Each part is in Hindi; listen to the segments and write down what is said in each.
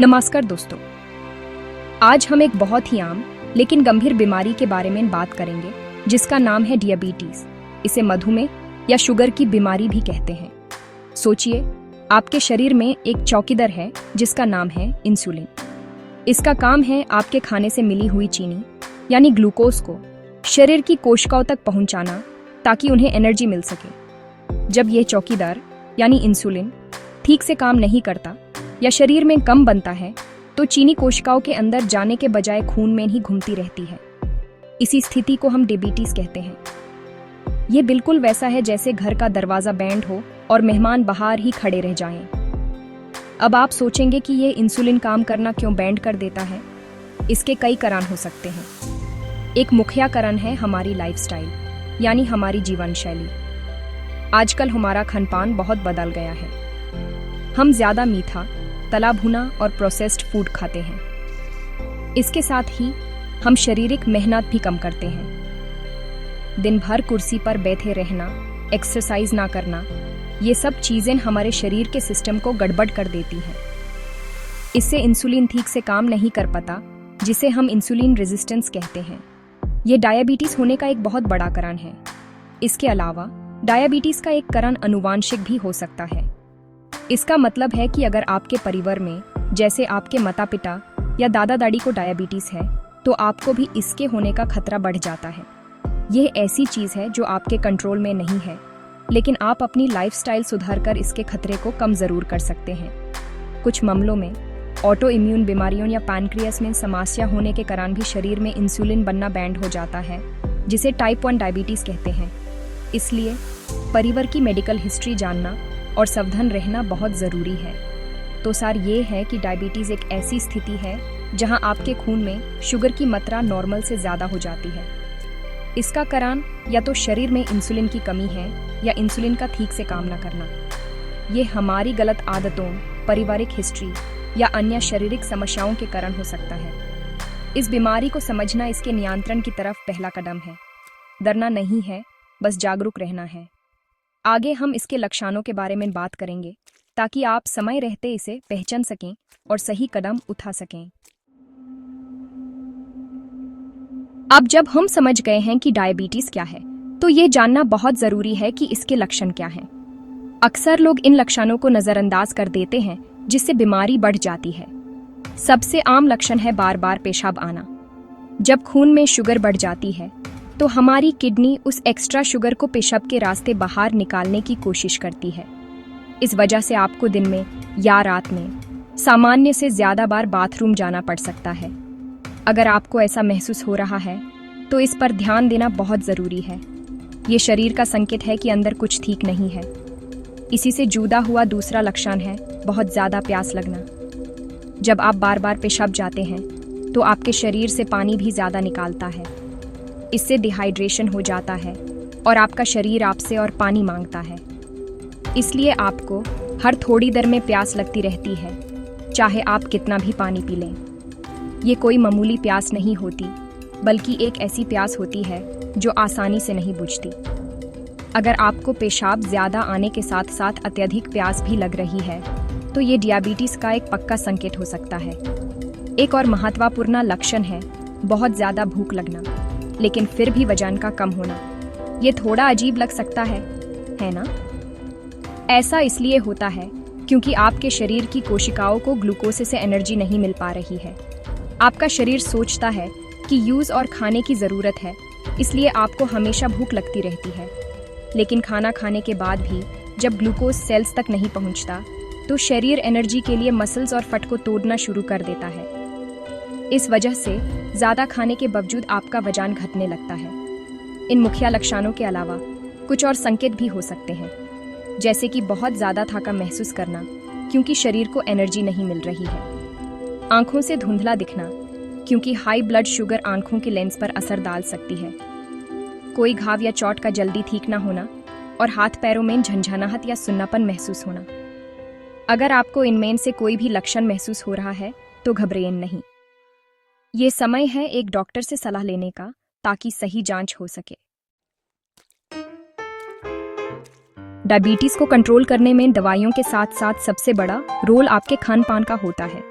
नमस्कार दोस्तों, आज हम एक बहुत ही आम लेकिन गंभीर बीमारी के बारे में बात करेंगे जिसका नाम है डियाबिटीज। इसे मधुमेह या शुगर की बीमारी भी कहते हैं। सोचिए, आपके शरीर में एक चौकीदार है जिसका नाम है इंसुलिन। इसका काम है आपके खाने से मिली हुई चीनी यानी ग्लूकोज को शरीर की कोशिकाओं तक पहुंचाना ताकि उन्हें एनर्जी मिल सके। जब यह चौकीदार यानी इंसुलिन ठीक से काम नहीं करता या शरीर में कम बनता है तो चीनी कोशिकाओं के अंदर जाने के बजाय खून में ही घूमती रहती है। इसी स्थिति को हम डियाबिटीज कहते हैं। ये बिल्कुल वैसा है जैसे घर का दरवाजा बैंड हो और मेहमान बाहर ही खड़े रह जाएं। अब आप सोचेंगे कि ये इंसुलिन काम करना क्यों बैंड कर देता है। इसके कई कारण हो सकते हैं। एक मुख्य कारण है हमारी लाइफस्टाइल यानी हमारी जीवन शैली। आजकल हमारा खानपान बहुत बदल गया है। हम ज्यादा मीठा, तला भुना और प्रोसेस्ड फूड खाते हैं। इसके साथ ही हम शारीरिक मेहनत भी कम करते हैं। दिन भर कुर्सी पर बैठे रहना, एक्सरसाइज ना करना, ये सब चीजें हमारे शरीर के सिस्टम को गड़बड़ कर देती हैं। इससे इंसुलिन ठीक से काम नहीं कर पाता, जिसे हम इंसुलिन रेजिस्टेंस कहते हैं। ये डायबिटीज होने का एक बहुत बड़ा कारण है। इसके अलावा डायबिटीज का एक कारण आनुवांशिक भी हो सकता है। इसका मतलब है कि अगर आपके परिवार में, जैसे आपके माता पिता या दादा दादी को डायबिटीज है, तो आपको भी इसके होने का खतरा बढ़ जाता है। यह ऐसी चीज है जो आपके कंट्रोल में नहीं है, लेकिन आप अपनी लाइफस्टाइल सुधार कर इसके खतरे को कम जरूर कर सकते हैं। कुछ मामलों में ऑटो इम्यून बीमारियों या पैनक्रियास में समस्या होने के कारण भी शरीर में इंसुलिन बनना बैंड हो जाता है, जिसे टाइप 1 डायबिटीज कहते हैं। इसलिए परिवार की मेडिकल हिस्ट्री जानना और सावधान रहना बहुत ज़रूरी है। तो सार ये है कि डायबिटीज़ एक ऐसी स्थिति है जहां आपके खून में शुगर की मात्रा नॉर्मल से ज़्यादा हो जाती है। इसका कारण या तो शरीर में इंसुलिन की कमी है या इंसुलिन का ठीक से काम न करना। ये हमारी गलत आदतों, पारिवारिक हिस्ट्री या अन्य शारीरिक समस्याओं के कारण हो सकता है। इस बीमारी को समझना इसके नियंत्रण की तरफ पहला कदम है। डरना नहीं है, बस जागरूक रहना है। आगे हम इसके लक्षणों के बारे में बात करेंगे ताकि आप समय रहते इसे पहचान सकें और सही कदम उठा सकें। अब जब हम समझ गए हैं कि डायबिटीज क्या है, तो ये जानना बहुत जरूरी है कि इसके लक्षण क्या हैं। अक्सर लोग इन लक्षणों को नजरअंदाज कर देते हैं, जिससे बीमारी बढ़ जाती है। सबसे आम लक्षण है बार बार पेशाब आना। जब खून में शुगर बढ़ जाती है तो हमारी किडनी उस एक्स्ट्रा शुगर को पेशाब के रास्ते बाहर निकालने की कोशिश करती है। इस वजह से आपको दिन में या रात में सामान्य से ज्यादा बार बाथरूम जाना पड़ सकता है। अगर आपको ऐसा महसूस हो रहा है तो इस पर ध्यान देना बहुत जरूरी है। ये शरीर का संकेत है कि अंदर कुछ ठीक नहीं है। इसी से जुड़ा हुआ दूसरा लक्षण है बहुत ज्यादा प्यास लगना। जब आप बार बार पेशाब जाते हैं तो आपके शरीर से पानी भी ज्यादा निकालता है। इससे डिहाइड्रेशन हो जाता है और आपका शरीर आपसे और पानी मांगता है। इसलिए आपको हर थोड़ी देर में प्यास लगती रहती है, चाहे आप कितना भी पानी पी लें। ये कोई मामूली प्यास नहीं होती, बल्कि एक ऐसी प्यास होती है जो आसानी से नहीं बुझती। अगर आपको पेशाब ज्यादा आने के साथ साथ अत्यधिक प्यास भी लग रही है तो ये डियाबिटीज का एक पक्का संकेत हो सकता है। एक और महत्वपूर्ण लक्षण है बहुत ज्यादा भूख लगना, लेकिन फिर भी वजन का कम होना। ये थोड़ा अजीब लग सकता है ना? ऐसा इसलिए होता है क्योंकि आपके शरीर की कोशिकाओं को ग्लूकोज से एनर्जी नहीं मिल पा रही है। आपका शरीर सोचता है कि यूज और खाने की ज़रूरत है, इसलिए आपको हमेशा भूख लगती रहती है। लेकिन खाना खाने के बाद भी जब ग्लूकोज सेल्स तक नहीं पहुंचता तो शरीर एनर्जी के लिए मसल्स और फट को तोड़ना शुरू कर देता है। इस वजह से ज़्यादा खाने के बावजूद आपका वजन घटने लगता है। इन मुख्य लक्षणों के अलावा कुछ और संकेत भी हो सकते हैं, जैसे कि बहुत ज़्यादा थका महसूस करना क्योंकि शरीर को एनर्जी नहीं मिल रही है, आंखों से धुंधला दिखना क्योंकि हाई ब्लड शुगर आंखों के लेंस पर असर डाल सकती है, कोई घाव या चोट का जल्दी ठीक ना होना और हाथ पैरों में झंझनाहट या सुन्नापन महसूस होना। अगर आपको इनमें से कोई भी लक्षण महसूस हो रहा है तो घबराएं नहीं। ये समय है एक डॉक्टर से सलाह लेने का ताकि सही जांच हो सके। डायबिटीज को कंट्रोल करने में दवाइयों के साथ साथ सबसे बड़ा रोल आपके खान पान का होता है।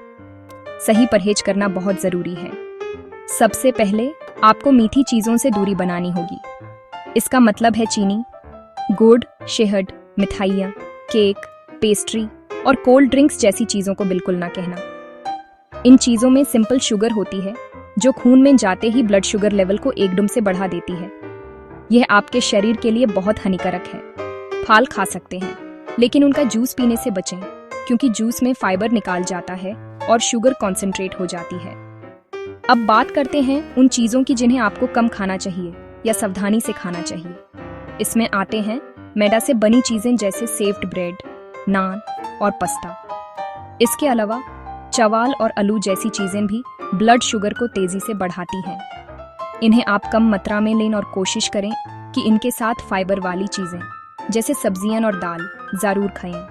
सही परहेज करना बहुत ज़रूरी है। सबसे पहले आपको मीठी चीज़ों से दूरी बनानी होगी। इसका मतलब है चीनी, गुड़, शहद, मिठाइयाँ, केक, पेस्ट्री और कोल्ड ड्रिंक्स जैसी चीज़ों को बिल्कुल ना कहना। इन चीज़ों में सिंपल शुगर होती है जो खून में जाते ही ब्लड शुगर लेवल को एकदम से बढ़ा देती है। यह आपके शरीर के लिए बहुत हानिकारक है। फल खा सकते हैं, लेकिन उनका जूस पीने से बचें, क्योंकि जूस में फाइबर निकाल जाता है और शुगर कॉन्सेंट्रेट हो जाती है। अब बात करते हैं उन चीज़ों की जिन्हें आपको कम खाना चाहिए या सावधानी से खाना चाहिए। इसमें आते हैं मैदा से बनी चीज़ें जैसे सेव्ड ब्रेड, नान और पास्ता। इसके अलावा चावल और आलू जैसी चीज़ें भी ब्लड शुगर को तेज़ी से बढ़ाती हैं। इन्हें आप कम मात्रा में लें और कोशिश करें कि इनके साथ फाइबर वाली चीज़ें जैसे सब्जियां और दाल ज़रूर खाएं।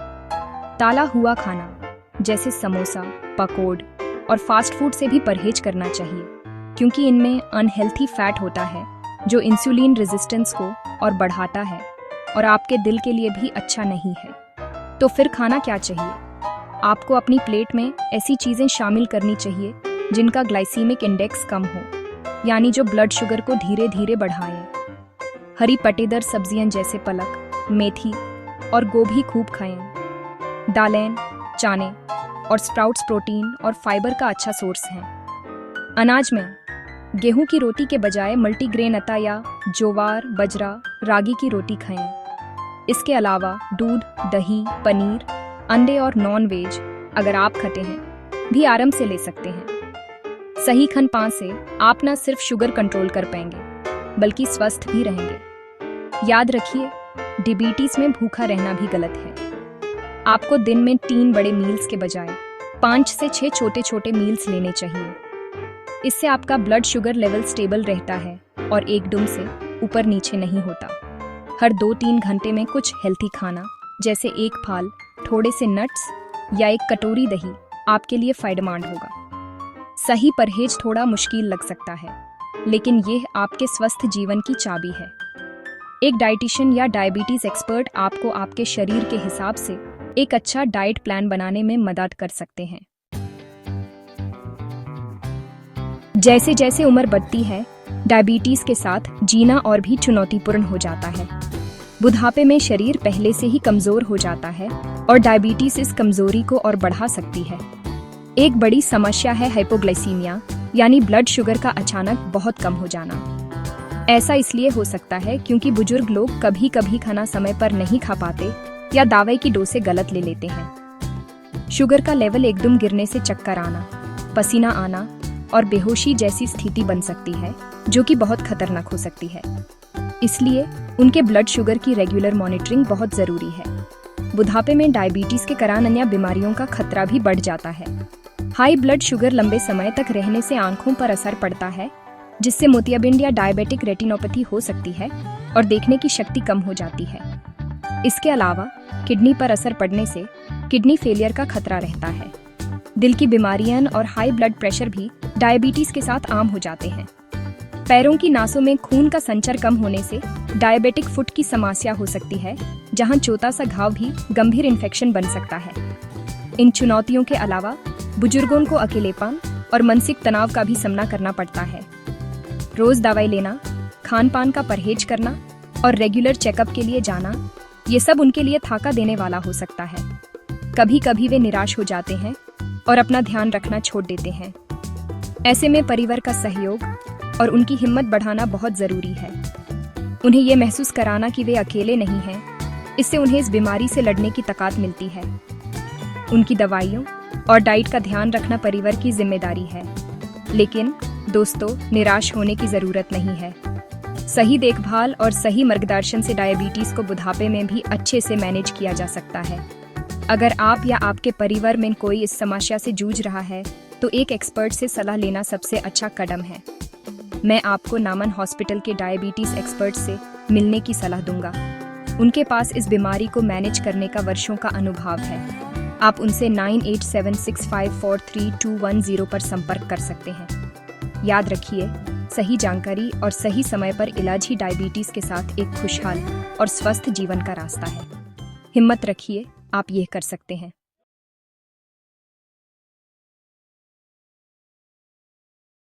ताला हुआ खाना जैसे समोसा, पकौड़ और फास्ट फूड से भी परहेज करना चाहिए, क्योंकि इनमें अनहेल्थी फैट होता है जो इंसुलिन रेजिस्टेंस को और बढ़ाता है और आपके दिल के लिए भी अच्छा नहीं है। तो फिर खाना क्या चाहिए? आपको अपनी प्लेट में ऐसी चीज़ें शामिल करनी चाहिए जिनका ग्लाइसीमिक इंडेक्स कम हो, यानी जो ब्लड शुगर को धीरे धीरे बढ़ाएं। हरी पत्तेदार सब्जियां जैसे पालक, मेथी और गोभी खूब खाएं। दालें, चने और स्प्राउट्स प्रोटीन और फाइबर का अच्छा सोर्स हैं। अनाज में गेहूं की रोटी के बजाय मल्टीग्रेन आटा या ज्वार, बजरा, रागी की रोटी खाएं। इसके अलावा दूध, दही, पनीर, अंडे और नॉन वेज अगर आप खाते हैं भी आराम से ले सकते हैं। सही खान-पान से आप न सिर्फ शुगर कंट्रोल कर पाएंगे बल्कि स्वस्थ भी रहेंगे। याद रखिए, डायबिटीज में भूखा रहना भी गलत है। आपको दिन में 3 बड़े मील्स के बजाय 5 से 6 छोटे छोटे मील्स लेने चाहिए। इससे आपका ब्लड शुगर लेवल स्टेबल रहता है और एकदम से ऊपर नीचे नहीं होता। हर 2-3 घंटे में कुछ हेल्थी खाना जैसे एक फल, थोड़े से नट्स या एक कटोरी दही आपके लिए फायदेमंद होगा। सही परहेज थोड़ा मुश्किल लग सकता है, लेकिन यह आपके स्वस्थ जीवन की चाबी है। एक डाइटिशियन या डायबिटीज एक्सपर्ट आपको आपके शरीर के हिसाब से एक अच्छा डाइट प्लान बनाने में मदद कर सकते हैं। जैसे जैसे उम्र बढ़ती है, डायबिटीज के साथ जीना और भी चुनौतीपूर्ण हो जाता है। बुढ़ापे में शरीर पहले से ही कमजोर हो जाता है और डायबिटीज इस कमजोरी को और बढ़ा सकती है। एक बड़ी समस्या है हाइपोग्लाइसीमिया, यानी ब्लड शुगर का अचानक बहुत कम हो जाना। ऐसा इसलिए हो सकता है क्योंकि बुजुर्ग लोग कभी कभी खाना समय पर नहीं खा पाते या दवाई की डोसें गलत ले लेते हैं। शुगर का लेवल एकदम गिरने से चक्कर आना, पसीना आना और बेहोशी जैसी स्थिति बन सकती है, जो कि बहुत खतरनाक हो सकती है। इसलिए उनके ब्लड शुगर की रेगुलर मॉनिटरिंग बहुत जरूरी है। बुढ़ापे में डायबिटीज के कारण अन्य बीमारियों का खतरा भी बढ़ जाता है। हाई ब्लड शुगर लंबे समय तक रहने से आंखों पर असर पड़ता है, जिससे मोतियाबिंद या डायबिटिक रेटिनोपैथी हो सकती है और देखने की शक्ति कम हो जाती है। इसके अलावा किडनी पर असर पड़ने से किडनी फेलियर का खतरा रहता है। दिल की बीमारियां और हाई ब्लड प्रेशर भी डायबिटीज के साथ आम हो जाते हैं। पैरों की नासों में खून का संचार कम होने से डायबिटिक फुट की समस्या हो सकती है, जहां छोटा सा घाव भी गंभीर इन्फेक्शन बन सकता है। इन चुनौतियों के अलावा बुजुर्गों को अकेलेपन और मानसिक तनाव का भी सामना करना पड़ता है। रोज दवाई लेना, खान पान का परहेज करना और रेगुलर चेकअप के लिए जाना, ये सब उनके लिए थाका देने वाला हो सकता है। कभी कभी वे निराश हो जाते हैं और अपना ध्यान रखना छोड़ देते हैं। ऐसे में परिवार का सहयोग और उनकी हिम्मत बढ़ाना बहुत जरूरी है। उन्हें ये महसूस कराना कि वे अकेले नहीं हैं, इससे उन्हें इस बीमारी से लड़ने की ताकत मिलती है। उनकी दवाइयों और डाइट का ध्यान रखना परिवार की जिम्मेदारी है। लेकिन दोस्तों, निराश होने की जरूरत नहीं है। सही देखभाल और सही मार्गदर्शन से डायबिटीज को बुढ़ापे में भी अच्छे से मैनेज किया जा सकता है। अगर आप या आपके परिवार में कोई इस समस्या से जूझ रहा है, तो एक एक्सपर्ट से सलाह लेना सबसे अच्छा कदम है। मैं आपको नामन हॉस्पिटल के डायबिटीज एक्सपर्ट से मिलने की सलाह दूंगा। उनके पास इस बीमारी को मैनेज करने का वर्षों का अनुभव है। आप उनसे 9876543210 पर संपर्क कर सकते हैं। याद रखिए, सही जानकारी और सही समय पर इलाज ही डायबिटीज के साथ एक खुशहाल और स्वस्थ जीवन का रास्ता है। हिम्मत रखिए, आप यह कर सकते हैं।